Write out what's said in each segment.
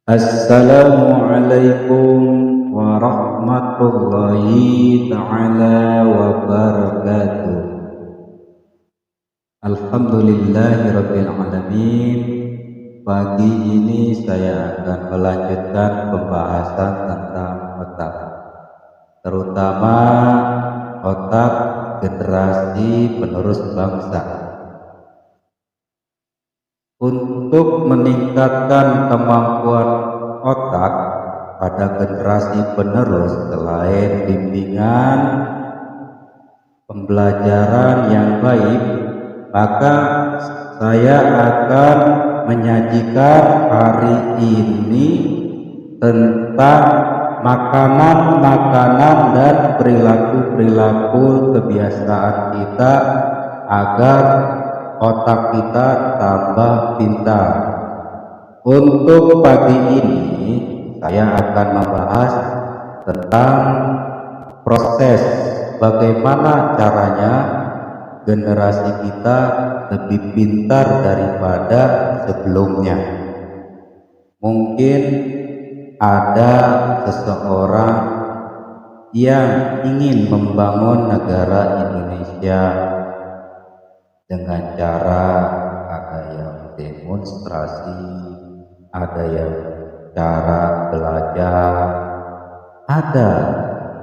Assalamualaikum warahmatullahi ta'ala wabarakatuh. Alhamdulillahirabbil alamin. Pagi ini saya akan melanjutkan pembahasan tentang otak, terutama otak generasi penerus bangsa. Untuk meningkatkan kemampuan otak pada generasi penerus, selain bimbingan pembelajaran yang baik, maka saya akan menyajikan hari ini tentang makanan-makanan dan perilaku-perilaku kebiasaan kita agar otak kita tambah pintar. Untuk pagi ini saya akan membahas tentang proses bagaimana caranya generasi kita lebih pintar daripada sebelumnya. Mungkin ada seseorang yang ingin membangun negara Indonesia dengan cara ada yang demonstrasi, ada yang cara belajar, ada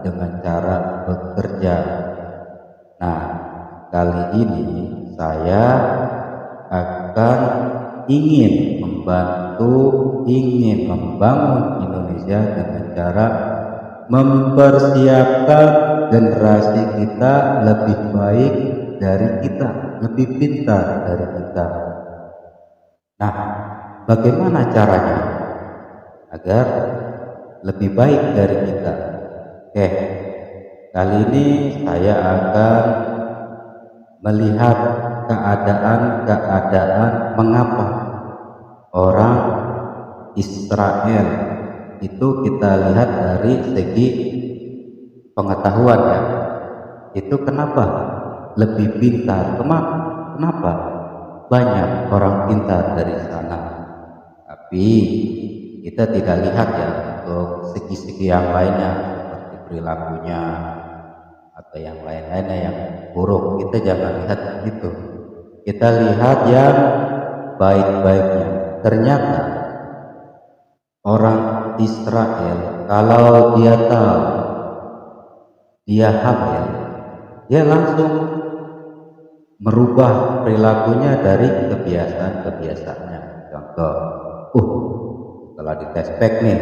dengan cara bekerja. Nah, kali ini saya akan ingin membangun Indonesia dengan cara mempersiapkan generasi kita lebih baik dari kita, lebih pintar dari kita. Nah, bagaimana caranya agar lebih baik dari kita? Oke, kali ini saya akan melihat keadaan mengapa orang Israel itu kita lihat dari segi pengetahuan ya. Itu kenapa lebih pintar? Kenapa banyak orang pintar dari sana? Tapi kita tidak lihat ya untuk segi-segi yang lainnya seperti perilakunya atau yang lain-lainnya yang buruk. Kita jangan lihat itu. Kita lihat yang baik-baiknya. Ternyata orang Israel kalau dia tahu dia hamil, dia langsung merubah perilakunya dari kebiasaan-kebiasaannya. Contoh, setelah dites pack nih,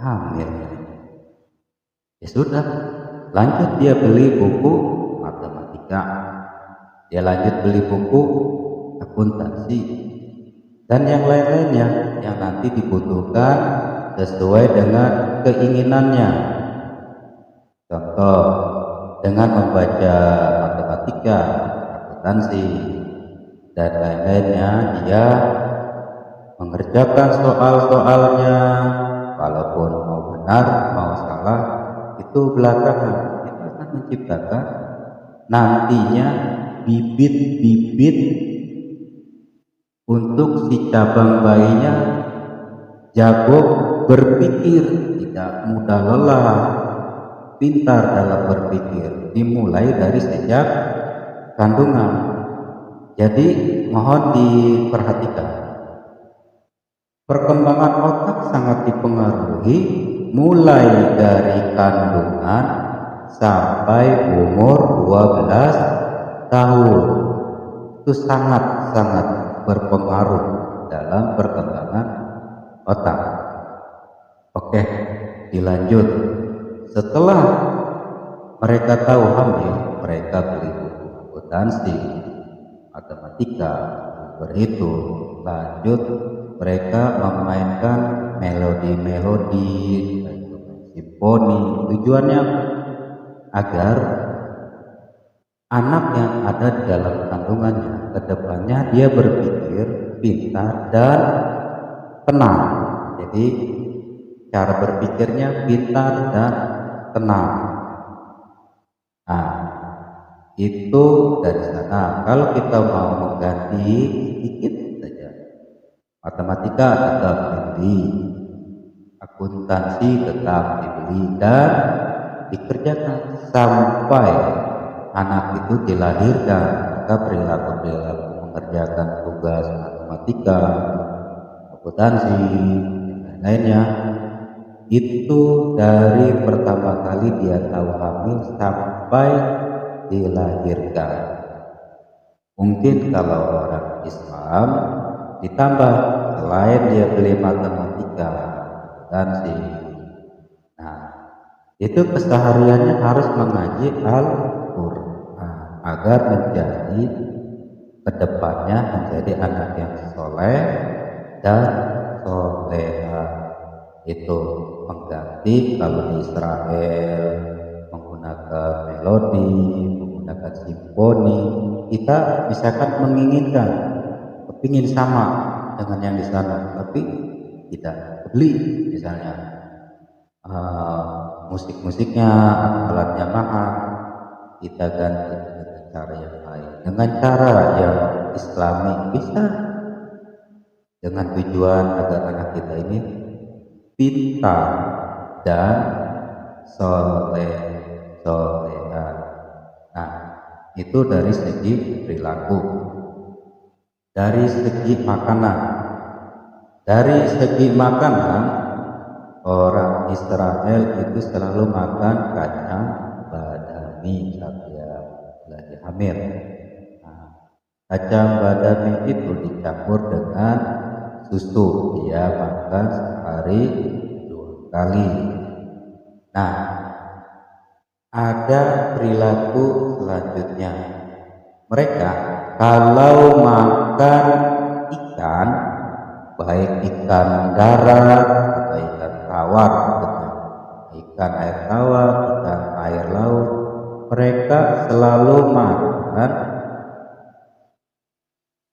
hamil. Ya sudah, lanjut dia beli buku matematika, dia lanjut beli buku akuntansi, dan yang lain-lainnya yang nanti dibutuhkan sesuai dengan keinginannya. Contoh, dengan membaca matematika, akuntansi, dan lain-lainnya, dia mengerjakan soal-soalnya, walaupun mau benar mau salah itu belakangan. Itu akan menciptakan nantinya bibit-bibit untuk si cabang bayinya jago berpikir, tidak mudah lelah, pintar dalam berpikir, dimulai dari sejak kandungan. Jadi mohon diperhatikan, perkembangan otak sangat dipengaruhi mulai dari kandungan sampai umur 12 tahun. Itu sangat-sangat berpengaruh dalam perkembangan otak. Oke, dilanjut. Setelah mereka tahu hamil, mereka beli buku akuntansi, matematika, berhitung. Lanjut, mereka memainkan melodi-melodi, simfoni. Tujuannya agar anak yang ada di dalam kandungannya kedepannya dia berpikir pintar dan tenang. Jadi cara berpikirnya pintar dan tenang. Nah, itu dari sana. Kalau kita mau mengganti sedikit saja, matematika tetap tinggi, akuntansi tetap dibeli dan dikerjakan sampai anak itu dilahirkan. Maka perilaku-perilaku mengerjakan tugas matematika, akuntansi, dan lainnya itu dari pertama kali dia tahu hamil sampai dilahirkan. Mungkin kalau orang Islam ditambah, selain dia beli matematika, akuntansi, nah itu kesehariannya harus mengaji Al-Quran agar menjadi kedepannya menjadi anak yang soleh dan soleha. Itu mengganti kalau di Israel menggunakan melodi, menggunakan simfoni, kita misalkan menginginkan kepingin sama dengan yang di sana, tapi tidak beli misalnya musik-musiknya atau alatnya mahal, kita ganti dengan cara yang lain, dengan cara yang Islami bisa, dengan tujuan agar anak kita ini pintar dan soleha. Nah, itu dari segi perilaku. Dari segi makanan, orang Israel itu selalu makan kacang badami saat dia lagi hamil. Nah, kacang badami itu dicampur dengan susu, dia makan sehari 2 kali. Nah, ada perilaku selanjutnya. Mereka kalau makan ikan, baik ikan darat atau ikan tawar, ikan air tawar, ikan air laut, mereka selalu makan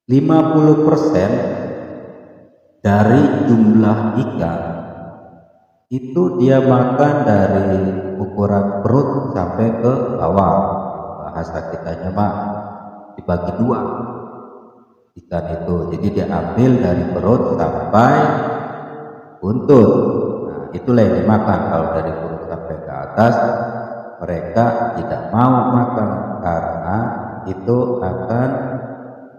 50% dari jumlah ikan itu dia makan dari ukuran perut sampai ke bawah. Bahasa kitanya mah dibagi 2 ikan itu, jadi dia ambil dari perut sampai buntut. Nah, itulah yang dimakan. Kalau dari perut sampai ke atas mereka tidak mau makan karena itu akan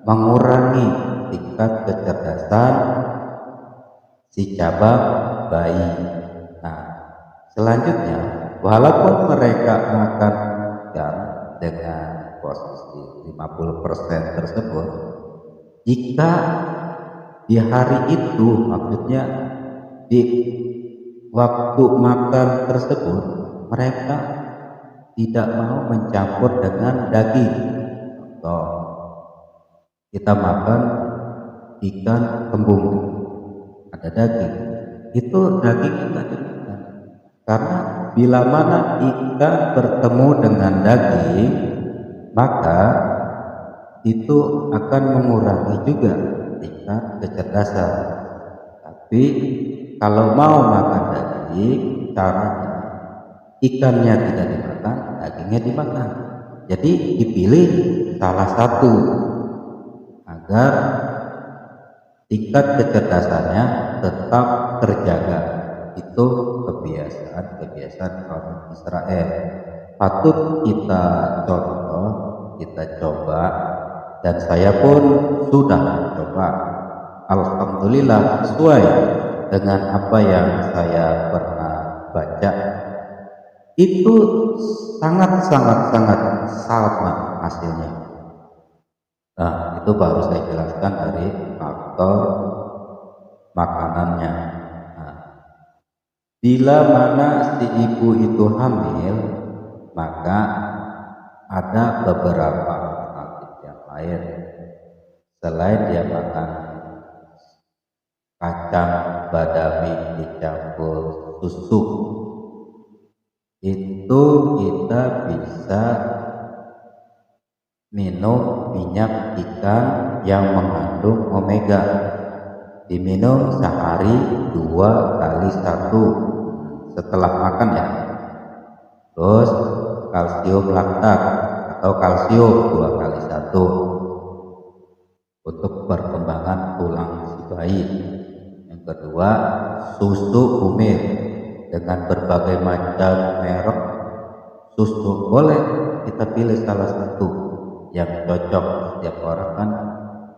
mengurangi tingkat kecerdasan si cabang bayi. Nah, selanjutnya walaupun mereka makan ikan dengan posisi 50% tersebut, jika di hari itu, maksudnya di waktu makan tersebut, mereka tidak mau mencampur dengan daging. Contoh, kita makan ikan kembung, ada daging, itu daging tidak dimakan, karena bila mana ikan bertemu dengan daging, maka itu akan mengurangi juga tingkat kecerdasan. Tapi kalau mau makan daging, caranya ikannya tidak dimakan, dagingnya dimakan. Jadi dipilih salah satu agar tingkat kecerdasannya tetap terjaga. Itu kebiasaan orang Israel. Patut kita contoh, kita coba, dan saya pun sudah mencoba. Alhamdulillah sesuai dengan apa yang saya pernah baca. Itu sangat sama hasilnya. Nah, itu baru saya jelaskan dari faktor makanannya. Nah, bila mana si ibu itu hamil, maka ada beberapa alternatif yang lain selain dia makan kacang badami dicampur susu. Itu kita bisa minum minyak ikan yang mengandung omega, diminum sehari 2 kali 1 setelah makan ya. Terus kalsium laktat atau kalsium 2 kali 1 untuk perkembangan tulang si bayi. Yang kedua, susu Bumil dengan berbagai macam merek susu. Boleh kita pilih salah satu yang cocok, setiap orang kan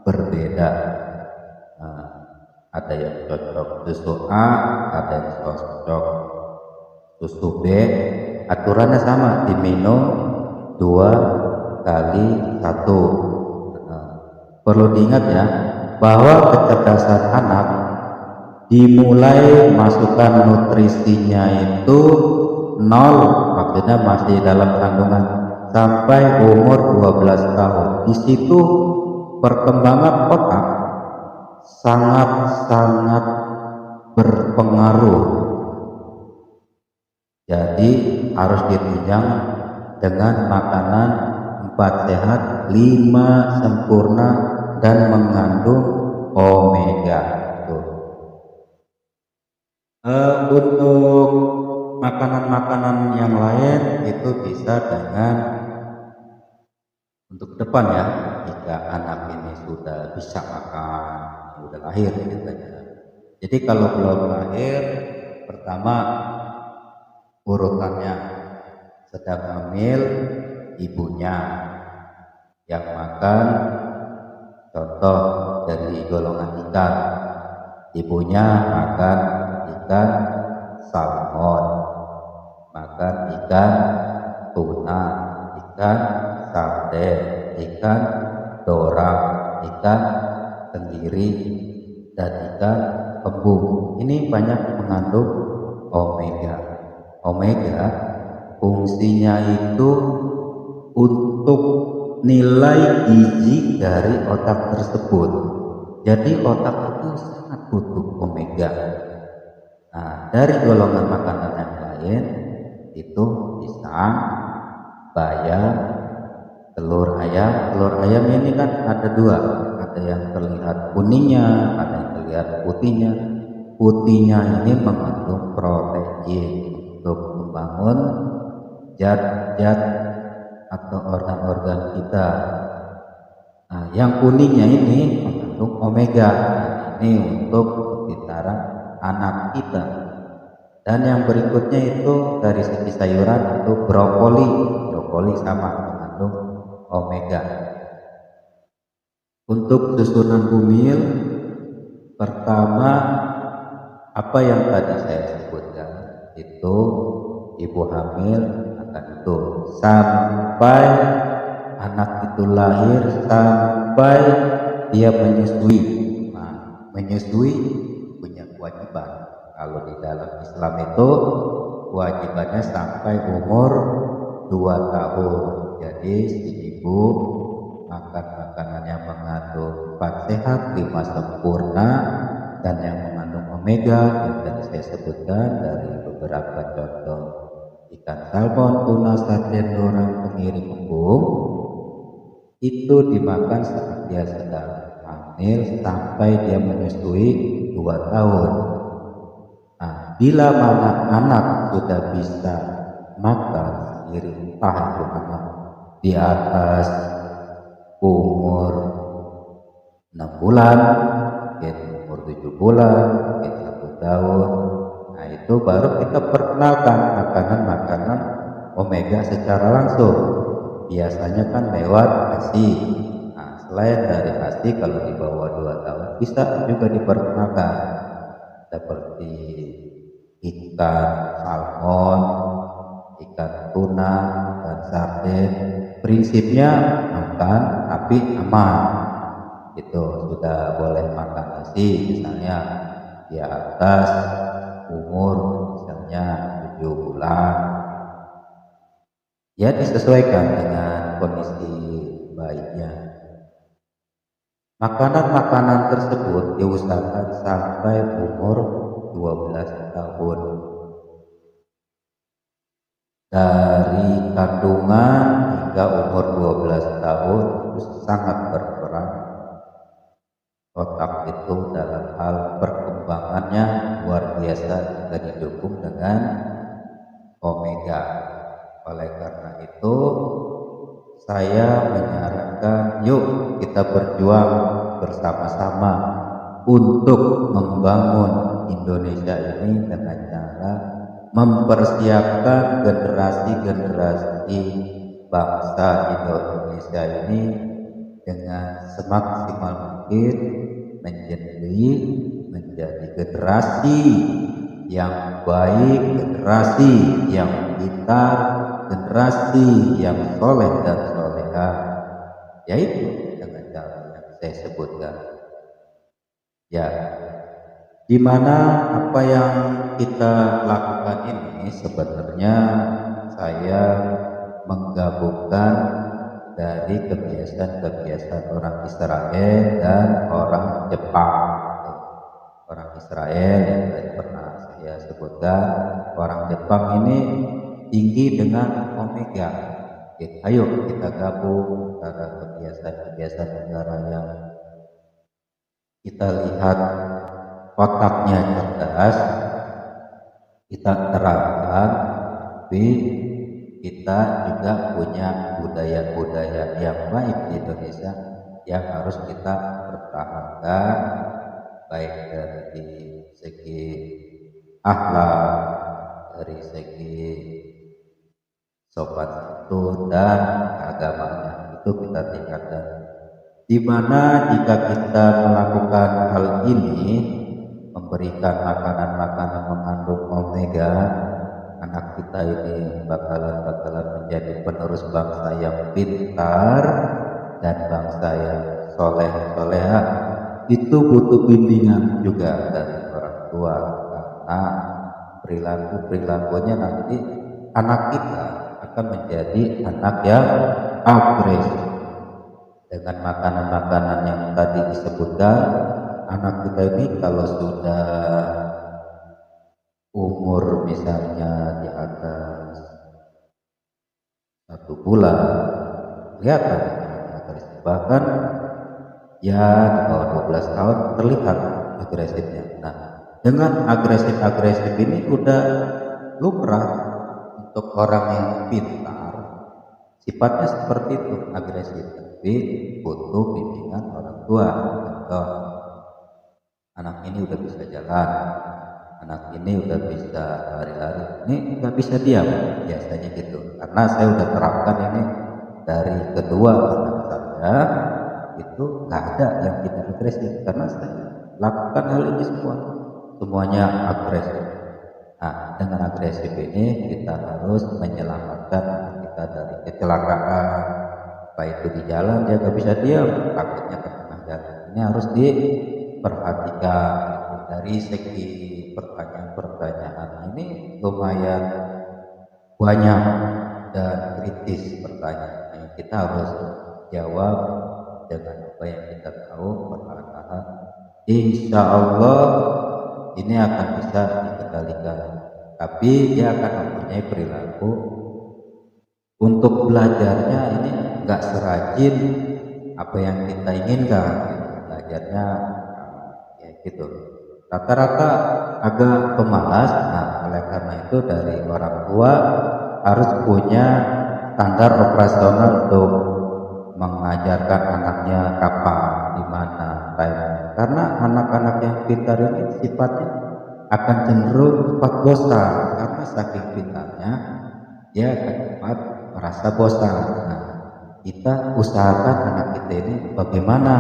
berbeda. Nah, ada yang cocok susu A, ada yang cocok susu B. Aturannya sama, diminum 2 kali 1. Perlu diingat ya, bahwa kecerdasan anak dimulai masukkan nutrisinya itu 0, maksudnya masih dalam kandungan, sampai umur 12 tahun. Di situ perkembangan otak sangat-sangat berpengaruh. Jadi harus ditunjang dengan makanan 4 sehat, 5 sempurna, dan mengandung omega. Untuk makanan-makanan yang lain itu bisa dengan untuk depan ya, jika anak ini sudah bisa makan, sudah lahir katanya. Jadi kalau belum lahir, pertama urutannya sedang hamil, ibunya yang makan, contoh dari golongan ikan, ibunya makan ikan salmon, makan ikan tuna, ikan sarden, ikan dorang, ikan tenggiri, dan ikan kembung. Ini banyak mengandung omega. Omega fungsinya itu untuk nilai gizi dari otak tersebut. Jadi otak itu sangat butuh omega. Nah, dari golongan makanan yang lain itu pisang, bayam, telur ayam. Telur ayam ini kan ada 2, ada yang terlihat kuningnya, ada yang terlihat putihnya. Putihnya ini mengandung protein untuk membangun zat-zat atau organ-organ kita. Nah, yang kuningnya ini mengandung omega. Nah, ini untuk pembicaraan anak kita. Dan yang berikutnya itu dari segi sayuran itu brokoli sama mengandung omega. Untuk susunan Bumil, pertama apa yang tadi saya sebutkan itu, ibu hamil akan itu sampai anak itu lahir, sampai dia menyusui. Nah, menyusui punya kewajiban. Kalau di dalam Islam itu kewajibannya sampai umur 2 tahun. Jadi si ibu makan makanan yang mengandung 4 sehat, 5 sempurna, dan yang mengandung omega yang tadi saya sebutkan dari beberapa contoh ikan salmon, tuna, sarden, dorang, tenggiri, kembung, itu dimakan saat dia sedang hamil sampai dia menyusui 2 tahun. Nah, bila mana anak sudah bisa makan sendiri, entah itu anak di atas umur 6 bulan, mungkin umur 7 bulan, mungkin 1 tahun. Nah, itu baru kita perkenalkan makanan-makanan omega secara langsung. Biasanya kan lewat ASI. Nah, selain dari ASI, kalau di bawah 2 tahun bisa juga diperkenalkan seperti ikan salmon, ikan tuna, dan sarden. Prinsipnya makan tapi aman. Itu sudah boleh makan nasi misalnya di atas umur misalnya 7 bulan. Ya, disesuaikan dengan kondisi bayinya. Makanan-makanan tersebut diusahakan sampai umur 12 tahun. Dari kandungan hingga umur 12 tahun itu sangat berperan. Otak itu dalam hal perkembangannya luar biasa jika didukung dengan omega. Oleh karena itu saya menyarankan, yuk kita berjuang bersama-sama untuk membangun Indonesia ini dengan cara mempersiapkan generasi-generasi bangsa Indonesia ini dengan semaksimal mungkin menjadi generasi yang baik, generasi yang pintar, generasi yang soleh dan soleha, yaitu dengan cara yang saya sebutkan. Ya, di mana apa yang kita lakukan ini sebenarnya saya menggabungkan dari kebiasaan-kebiasaan orang Israel dan orang Jepang. Orang Israel yang tadi pernah saya sebutkan, orang Jepang ini tinggi dengan omega. Ayo kita gabung antara kebiasaan-kebiasaan negara yang kita lihat otaknya cerdas, kita terapkan, tapi kita juga punya budaya-budaya yang baik di Indonesia yang harus kita pertahankan, baik dari segi akhlak, dari segi sopan santun dan agamanya, itu kita tingkatkan. Di mana jika kita melakukan hal ini, memberikan makanan-makanan mengandung omega, anak kita ini bakalan menjadi penerus bangsa yang pintar dan bangsa yang soleh-soleha. Itu butuh bimbingan juga dari orang tua, karena perilakunya nanti anak kita akan menjadi anak yang agresif. Dengan makanan-makanan yang tadi disebutkan, anak kita ini kalau sudah umur misalnya di atas 1 bulan, lihat agresif. Bahkan ya di bawah 12 tahun terlihat agresifnya. Nah, dengan agresif ini udah lumrah untuk orang yang pintar, sifatnya seperti itu, agresif. Tapi butuh bimbingan orang tua. Contoh, anak ini udah bisa jalan, anak ini udah bisa lari-lari, ini nggak bisa diam, biasanya gitu. Karena saya udah terapkan ini dari kedua anak saya, itu nggak ada yang tidak agresif, karena saya lakukan hal ini semuanya agresif. Nah, dengan agresif ini kita harus menyelamatkan kita dari kecelakaan, baik itu di jalan dia nggak bisa diam, takutnya ke tengah jalan. Ini harus diperhatikan dari segi pertanyaan ini lumayan banyak dan kritis pertanyaan. Kita harus jawab dengan apa yang kita tahu perlahan-lahan. Insya Allah ini akan bisa dikendalikan, tapi dia akan mempunyai perilaku untuk belajarnya ini nggak serajin apa yang kita inginkan. Belajarnya ya gitu, rata-rata agak pemalas. Nah, oleh karena itu dari orang tua harus punya standar operasional untuk mengajarkan anaknya kapan, di mana, time. Karena anak-anak yang pintar ini sifatnya akan cenderung cepat bosan, karena saking pintarnya dia akan cepat merasa bosan. Nah, kita usahakan anak kita ini bagaimana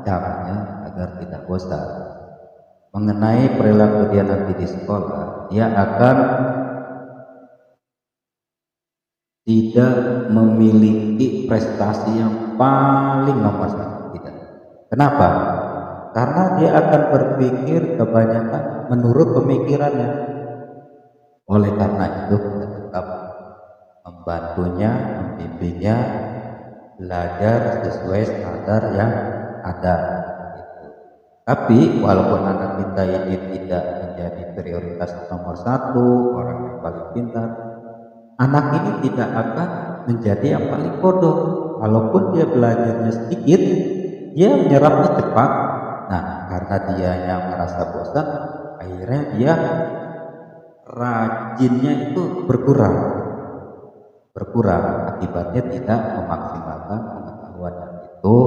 caranya agar tidak bosan. Mengenai perilaku dia nanti di sekolah, dia akan tidak memiliki prestasi yang paling nomor satu, tidak. Kenapa? Karena dia akan berpikir kebanyakan menurut pemikirannya. Oleh karena itu kita tetap membantunya, membimbingnya belajar sesuai standar yang ada. Tapi walaupun anak kita ini tidak menjadi prioritas nomor satu, orang yang paling pintar, anak ini tidak akan menjadi yang paling bodoh. Walaupun dia belajarnya sedikit, dia menyerapnya cepat. Nah, karena dia yang merasa bosan, akhirnya dia rajinnya itu berkurang. Akibatnya tidak memaksimalkan pengetahuan, itu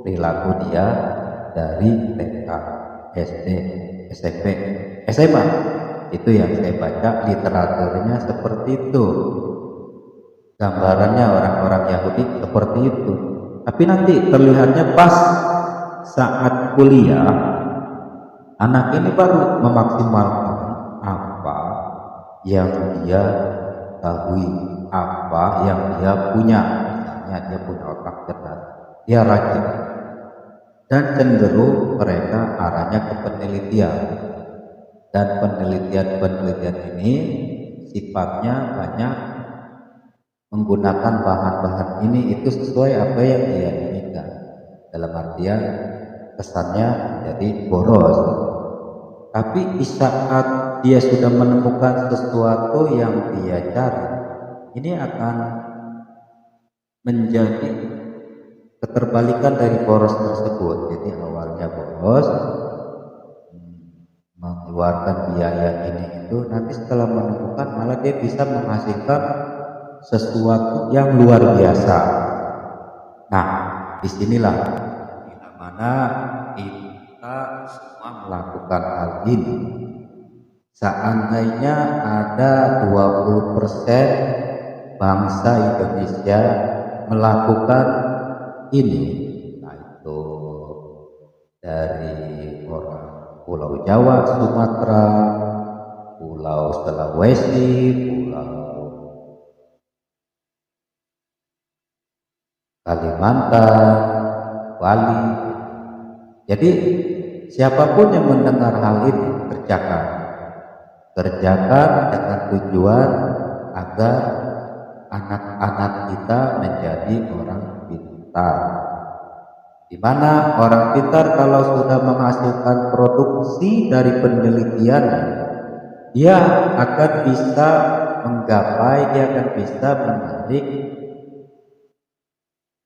perilaku dia dari TK, SD, SMP, SMA. Itu yang saya baca literaturnya seperti itu. Gambarannya orang-orang Yahudi seperti itu. Tapi nanti terlihatnya pas saat kuliah, anak ini baru memaksimalkan apa yang dia ketahui, apa yang dia punya. Misalnya dia punya otak cerdas, dia rajin, dan cenderung mereka arahnya ke penelitian. Dan penelitian ini sifatnya banyak menggunakan bahan-bahan ini itu sesuai apa yang dia inginkan. Dalam artian kesannya jadi boros. Tapi di saat dia sudah menemukan sesuatu yang dia cari, ini akan menjadi keterbalikan dari boros tersebut. Jadi awalnya boros, mengeluarkan biaya ini itu, nanti setelah menemukan malah dia bisa menghasilkan sesuatu yang luar biasa. Nah, disinilah bila mana kita semua melakukan hal ini. Seandainya ada 20% bangsa Indonesia melakukan ini, yaitu dari orang Pulau Jawa, Sumatera, Pulau Sulawesi, Pulau Kalimantan, Bali. Jadi siapapun yang mendengar hal ini, kerjakan dengan tujuan agar anak-anak kita menjadi orang pintar. Di mana orang pintar kalau sudah menghasilkan produksi dari penelitian, dia akan bisa menggapai, dia akan bisa menarik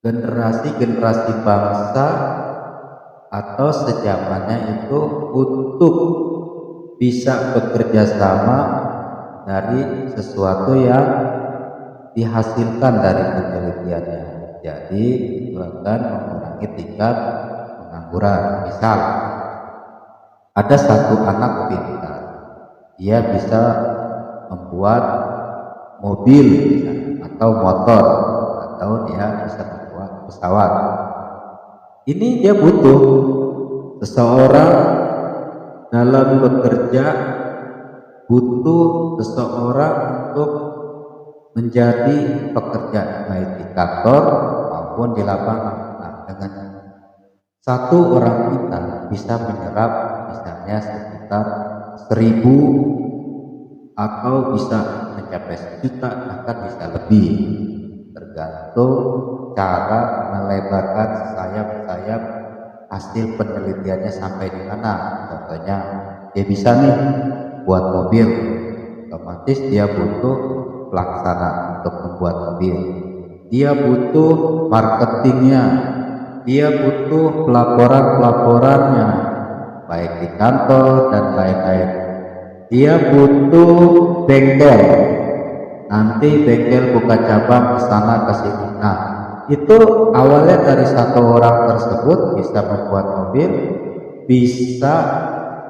generasi-generasi bangsa atau sejamannya itu untuk bisa bekerja sama dari sesuatu yang dihasilkan dari penelitiannya. Jadi itu akan mengurangi tingkat pengangguran. Misal ada satu anak pintar, dia bisa membuat mobil atau motor, atau dia bisa membuat pesawat. Ini dia butuh seseorang dalam bekerja, butuh seseorang untuk menjadi pekerja baik di kantor maupun di lapangan. Nah, dengan satu orang pintar bisa menyerap misalnya sekitar 1.000 atau bisa mencapai 1.000.000, bahkan bisa lebih, tergantung cara melebarkan sayap-sayap hasil penelitiannya sampai di mana. Contohnya dia bisa nih buat mobil, otomatis dia butuh pelaksana untuk membuat mobil, dia butuh marketingnya, dia butuh pelaporannya baik di kantor dan lain-lain, dia butuh bengkel, nanti bengkel buka cabang ke sana ke sini. Nah, itu awalnya dari satu orang tersebut bisa membuat mobil, bisa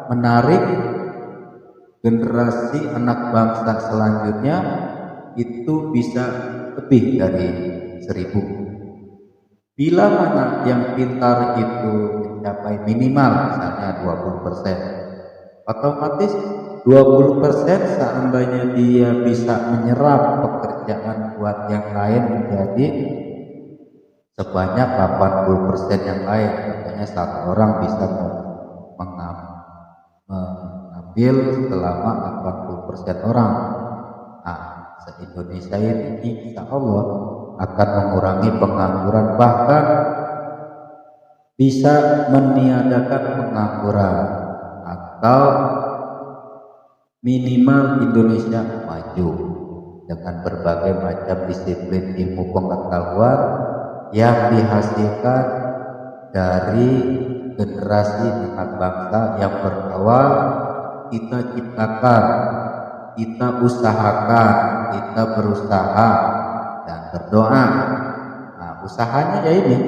menarik generasi anak bangsa selanjutnya, itu bisa lebih dari 1.000. Bila mana yang pintar itu mencapai minimal misalnya 20%, otomatis 20% seandainya dia bisa menyerap pekerjaan buat yang lain menjadi sebanyak 80% yang lain. Makanya satu orang bisa mengambil selama 80% orang. Nah, se-Indonesia ini insya Allah akan mengurangi pengangguran, bahkan bisa meniadakan pengangguran, atau minimal Indonesia maju dengan berbagai macam disiplin ilmu pengetahuan yang dihasilkan dari generasi anak bangsa yang berawal kita ciptakan, kita usahakan, kita berusaha dan berdoa. Nah, usahanya ya ini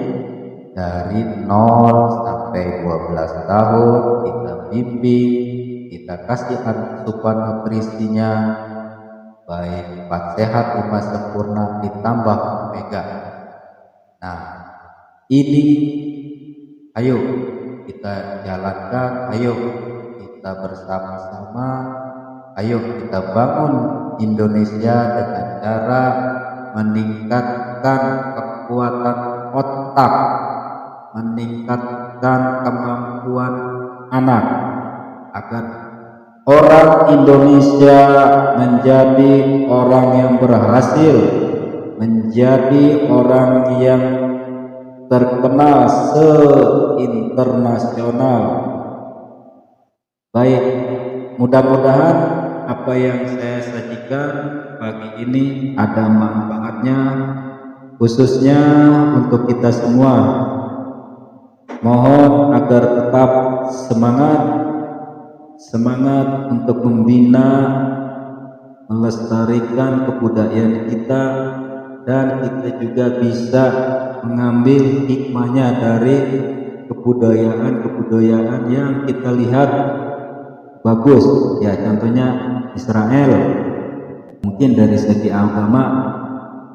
dari nol sampai sampai 12 tahun, kita bimbing, kita kasih asupan nutrisinya, baik 4 sehat 5 sempurna ditambah omega. Nah, ini ayo kita jalankan, ayo kita bersama-sama, ayo kita bangun Indonesia dengan cara meningkatkan kekuatan otak, meningkatkan kemampuan anak, agar orang Indonesia menjadi orang yang berhasil, menjadi orang yang terkenal se-internasional. Baik, mudah-mudahan apa yang saya sajikan pagi ini ada manfaatnya, khususnya untuk kita semua. Mohon agar tetap semangat untuk membina, melestarikan kebudayaan kita, dan kita juga bisa mengambil hikmahnya dari kebudayaan yang kita lihat bagus, ya contohnya Israel. Mungkin dari segi agama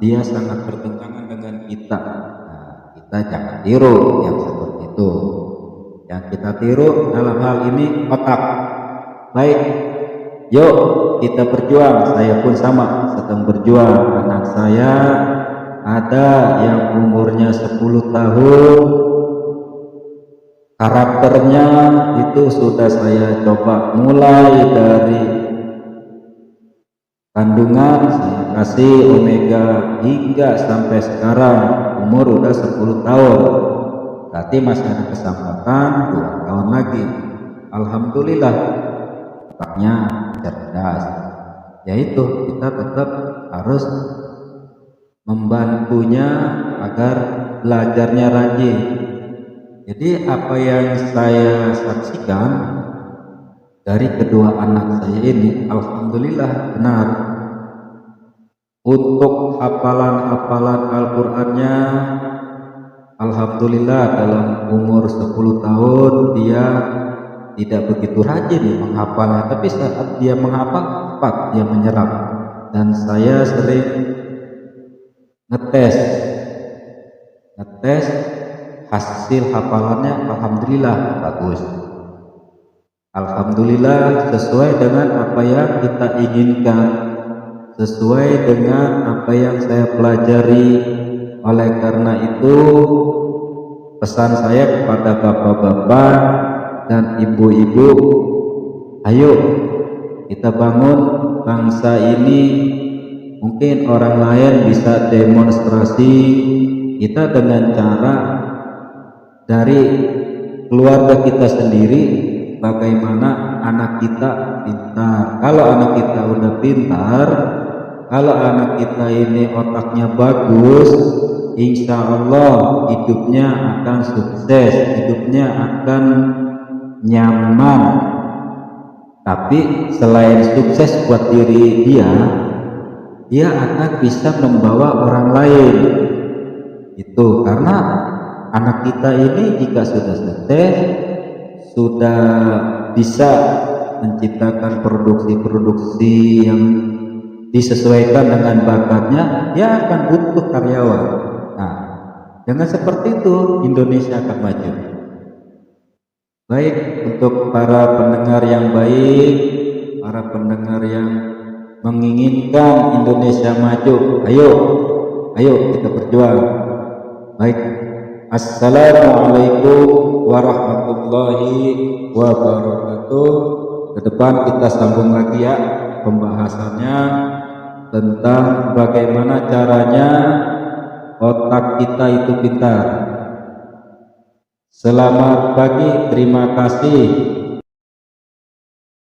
dia sangat bertentangan dengan kita. Nah, kita jangan tiru yang seperti itu. Yang kita tiru dalam hal ini otak. Baik, yuk kita berjuang. Saya pun sama, sedang berjuang. Anak saya ada yang umurnya 10 tahun, karakternya itu sudah saya coba mulai dari kandungan, saya kasih omega hingga sampai sekarang umur udah 10 tahun. Berarti masih ada kesempatan 2 tahun lagi. Alhamdulillah otaknya cerdas. Yaitu kita tetap harus membantunya agar belajarnya rajin. Jadi apa yang saya saksikan dari kedua anak saya ini, alhamdulillah benar. Untuk hafalan-hafalan Al-Qur'annya, alhamdulillah dalam umur 10 tahun dia tidak begitu rajin menghafalnya, tapi saat dia menghafal cepat dia menyerap. Dan saya sering ngetes hasil hafalannya, alhamdulillah bagus. Alhamdulillah sesuai dengan apa yang kita inginkan, sesuai dengan apa yang saya pelajari. Oleh karena itu pesan saya kepada bapak-bapak dan ibu-ibu, ayo kita bangun bangsa ini. Mungkin orang lain bisa demonstrasi, kita dengan cara dari keluarga kita sendiri, bagaimana anak kita pintar. Kalau anak kita udah pintar, kalau anak kita ini otaknya bagus, insya Allah hidupnya akan sukses, hidupnya akan nyaman. Tapi selain sukses buat diri dia akan bisa membawa orang lain. Itu karena anak kita ini jika sudah sukses, sudah bisa menciptakan produksi-produksi yang disesuaikan dengan bakatnya, dia akan butuh karyawan. Nah, dengan seperti itu Indonesia akan maju. Baik, untuk para pendengar yang baik, para pendengar yang menginginkan Indonesia maju, ayo kita berjuang. Baik, assalamualaikum warahmatullahi wabarakatuh. Ke depan kita sambung lagi ya pembahasannya tentang bagaimana caranya otak kita itu pintar. Selamat pagi, terima kasih.